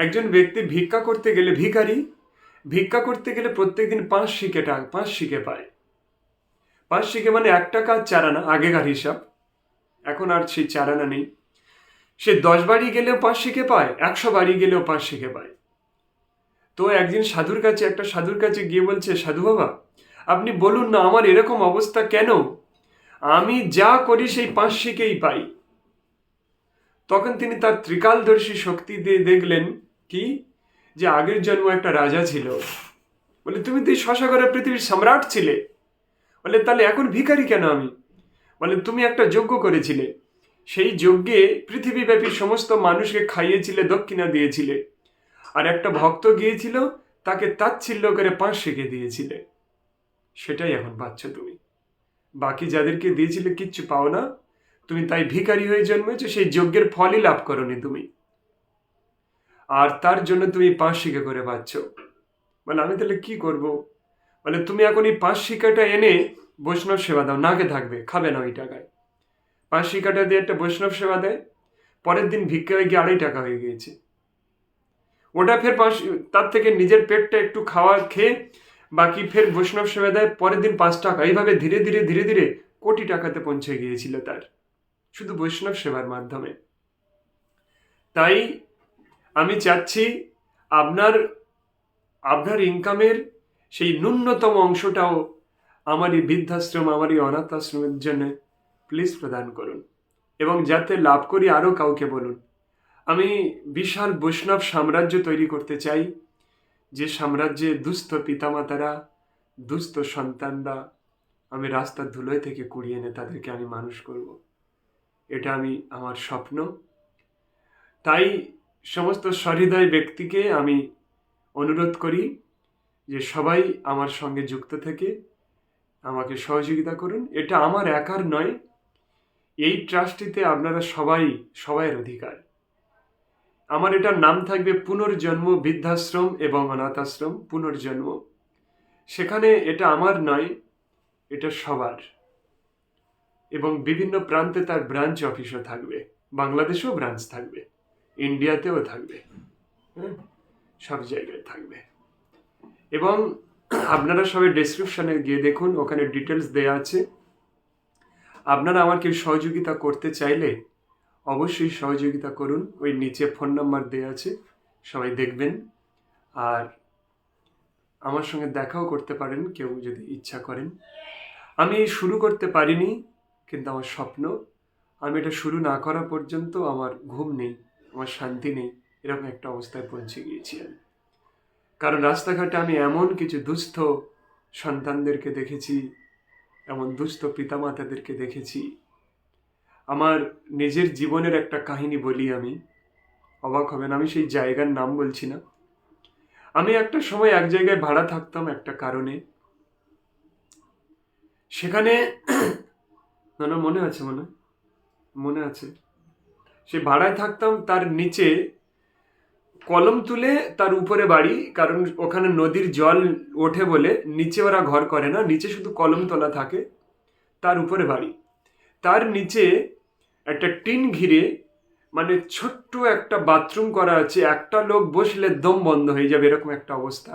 একজন ব্যক্তি ভিক্ষা করতে গেলে, ভিখারি ভিক্ষা করতে গেলে প্রত্যেকদিন 5 শিকে পায়। 5 শিকে মানে 1 টাকা 4 আনা, আগেকার হিসাব। এখন আর সেই 4 আনা নেই। সে 10 বাড়ি গেলেও 5 শিকে পায়, 100 বাড়ি গেলেও 5 শিকে পায়। তো একদিন একটা সাধুর কাছে গিয়ে বলছে, সাধু বাবা, আপনি বলুন না আমার এরকম অবস্থা কেন, আমি যা করি সেই 5 শিকেই পাই। তখন তিনি তার ত্রিকালদর্শী শক্তি দিয়ে দেখলেন কি, যে আগের জন্ম একটা রাজা ছিল। বলে, তুমি তো এই শশাগড়া পৃথিবীর সম্রাট ছিলে। বলে, তাহলে এখন ভিখারি কেন আমি? বলে, তুমি একটা যজ্ঞ করেছিলে, সেই যজ্ঞে পৃথিবীব্যাপী সমস্ত মানুষকে খাইয়েছিলে, দক্ষিণা দিয়েছিলে। আর একটা ভক্ত গিয়েছিল, তাকে তাচ্ছিল্য করে 5 শিকে দিয়েছিলে। সেটাই এখন পাচ্ছ তুমি। বাকি যাদেরকে দিয়েছিলে কিচ্ছু পাও না। তুমি তাই ভিখারি হয়ে জন্মেছো, সেই যজ্ঞের ফলই লাভ করনি তুমি, আর তার জন্য তুমি 5 শিকে করে পাচ্ছ। বলে, আমি তাহলে কি করব? বলে, তুমি এখন এই 5 শিকাটা এনে বৈষ্ণব সেবা দাও, নাকে থাকবে, খাবে না ওই টাকায়। 5 শিকাটা দিয়ে একটা বৈষ্ণব সেবা দেয়, পরের দিন ভিক্ষা হয়ে গিয়ে 2.5 টাকা হয়ে গিয়েছে। ওটা ফের তার থেকে নিজের পেটটা একটু খাওয়া খেয়ে বাকি ফের বৈষ্ণব সেবা দেয়, পরের দিন 5 টাকা। এইভাবে ধীরে ধীরে ধীরে ধীরে কোটি টাকাতে পৌঁছে গিয়েছিল তার, শুধু বৈষ্ণব সেবার মাধ্যমে। তাই আমি চাচ্ছি আপনার আপনার ইনকামের সেই ন্যূনতম অংশটাও আমার এই বৃদ্ধাশ্রম, আমার এই অনাথ আশ্রমের জন্য প্লিজ প্রদান করুন, এবং যাতে লাভ করি আরও কাউকে বলুন। আমি বিশাল বৈষ্ণব সাম্রাজ্য তৈরি করতে চাই, যে সাম্রাজ্যে দুস্থ পিতামাতারা, দুস্থ সন্তানরা আমি রাস্তার ধুলোয় থেকে কুড়িয়ে এনে তাদেরকে আমি মানুষ করব। এটা আমার স্বপ্ন। তাই সমস্ত সহৃদয় ব্যক্তিকে আমি অনুরোধ করি যে সবাই আমার সঙ্গে যুক্ত থেকে আমাকে সহযোগিতা করুন। এটা আমার একার নয়, এই ট্রাস্টিতে আপনারা সবাইয়ের অধিকার। আমার এটার নাম থাকবে পুনর্জন্ম বৃদ্ধাশ্রম এবং অনাথ আশ্রম পুনর্জন্ম। সেখানে এটা আমার নয়, এটা সবার, এবং বিভিন্ন প্রান্তে তার ব্রাঞ্চ অফিসও থাকবে। বাংলাদেশেও ব্রাঞ্চ থাকবে, ইন্ডিয়াতেও থাকবে, হ্যাঁ, সব জায়গায় থাকবে। এবং আপনারা সবাই ডেসক্রিপশনে গিয়ে দেখুন, ওখানে ডিটেলস দেয়া আছে। আপনারা আমাকে সহযোগিতা করতে চাইলে অবশ্যই সহযোগিতা করুন। ওই নিচে ফোন নাম্বার দেওয়া আছে, সবাই দেখবেন। আর আমার সঙ্গে দেখাও করতে পারেন কেউ যদি ইচ্ছা করেন। আমি শুরু করতে পারিনি, কিন্তু আমার স্বপ্ন। আমি এটা শুরু না করা পর্যন্ত আমার ঘুম নেই, আমার শান্তি নেই, এরকম একটা অবস্থায় পৌঁছে গিয়েছি আমি। কারণ রাস্তাঘাটে আমি এমন কিছু দুস্থ সন্তানদেরকে দেখেছি, এমন দুস্থ পিতামাতাদেরকে দেখেছি। আমার নিজের জীবনের একটা কাহিনী বলি, আমি অবাক হবেন, আমি সেই জায়গার নাম বলছি না। আমি একটা সময় এক জায়গায় ভাড়া থাকতাম একটা কারণে। সেখানে না মনে আছে, মনে আছে, সে ভাড়ায় থাকতাম, তার নিচে কলম তুলে তার উপরে বাড়ি, কারণ ওখানে নদীর জল ওঠে বলে নিচে ওরা ঘর করে না, নিচে শুধু কলম তোলা থাকে, তার উপরে বাড়ি। তার নিচে একটা টিন ঘিরে, মানে ছোট্ট একটা বাথরুম করা আছে, একটা লোক বসলে দম বন্ধ হয়ে যাবে, এরকম একটা অবস্থা।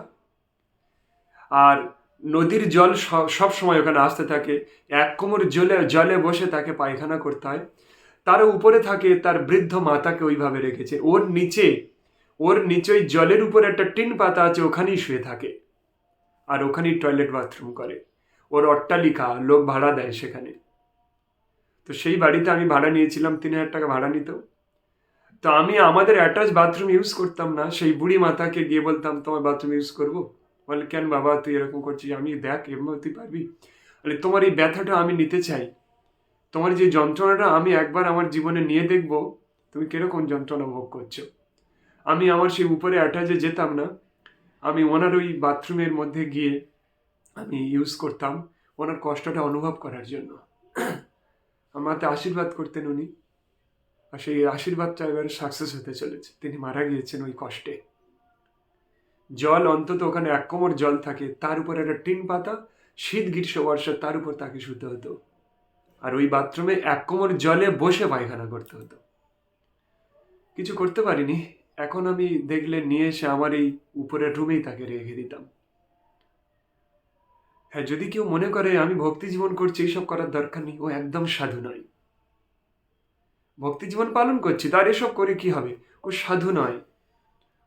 আর নদীর জল সব সময় ওখানে আসতে থাকে, 1 কোমর জলে বসে তাকে পায়খানা করতে হয়। তার উপরে থাকে তার বৃদ্ধ মাতাকে ওইভাবে রেখেছে, ওর নিচে ওই জলের উপর একটা টিন পাতা আছে, ওখানেই শুয়ে থাকে, আর ওখানেই টয়লেট বাথরুম করে। ওর অট্টালিকা, লোক ভাড়া দেয় সেখানে। তো সেই বাড়িতে আমি ভাড়া নিয়েছিলাম, 3,000 টাকা ভাড়া নিত। তো আমি আমাদের অ্যাটাচ বাথরুম ইউজ করতাম না, সেই বুড়ি মাতাকে গিয়ে বলতাম, তোমার বাথরুম ইউজ করবো? বলে, কেন বাবা তুই এরকম করছিস? আমি, দেখ এমন তুই পারবি? বলে, তোমার এই ব্যথাটা আমি নিতে চাই, তোমার যে যন্ত্রণাটা আমি একবার আমার জীবনে নিয়ে দেখবো, তুমি কিরকম যন্ত্রণা ভোগ করছো। আমি আমার সেই উপরে অ্যাটাচে যেতাম না, আমি ওনার ওই বাথরুমের মধ্যে গিয়ে আমি ইউজ করতাম ওনার কষ্টটা অনুভব করার জন্য। আমাকে আশীর্বাদ করতেন উনি, আর সেই আশীর্বাদটা এবার সাকসেস হতে চলেছে। তিনি মারা গিয়েছেন ওই কষ্টে। জল অন্তত ওখানে 1 কোমর জল থাকে, তার উপর একটা টিন পাতা, শীত গ্রীষ্ম বর্ষা, তার উপর তাকে শুতে হতো। আর ওই বাথরুমে 1 কোমর জলে বসে পায়খানা করতে হতো। কিছু করতে পারিনি, এখন আমি দেখলে নিয়ে এসে আমার এই উপরের রুমেই তাকে রেখে দিতাম। হ্যাঁ, যদি কেউ মনে করে আমি ভক্তি জীবন করছি, এইসব করার দরকার নেই, ও একদম সাধু নয়। ভক্তি জীবন পালন করছি, তার এসব করে কি হবে? ও সাধু নয়,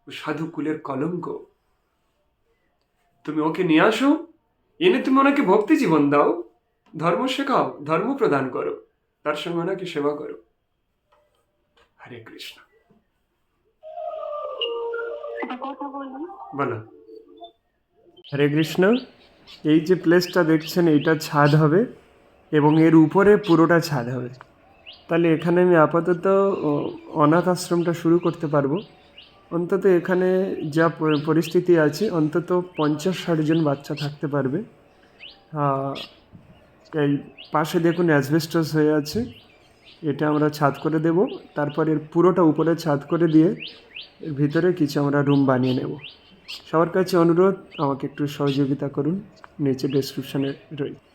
ও সাধু কুলের কলঙ্ক। তুমি ওকে নিয়ে আসো, এনে তুমি ওনাকে ভক্তি জীবন দাও, ধর্ম শেখাও, ধর্ম প্রদান করো, তার সঙ্গে ওনাকে সেবা করো। হরে কৃষ্ণ। বলো। হরে কৃষ্ণ। এই যে প্লেসটা দেখছেন, এইটা ছাদ হবে এবং এর উপরে পুরোটা ছাদ হবে। তাহলে এখানে আমি আপাতত অনাথ আশ্রমটা শুরু করতে পারবো। অন্তত এখানে যা পরিস্থিতি আছে, অন্তত 50-60 জন বাচ্চা থাকতে পারবে। এই পাশে দেখুন অ্যাসবেস্টস হয়ে আছে, এটা আমরা ছাদ করে দেব। তারপর এর পুরোটা উপরে ছাদ করে দিয়ে এর ভিতরে কিছু আমরা রুম বানিয়ে নেব। সবার কাছে অনুরোধ, আমাকে একটু সহযোগিতা করুন, নিচে ডেসক্রিপশানে রয়েছে।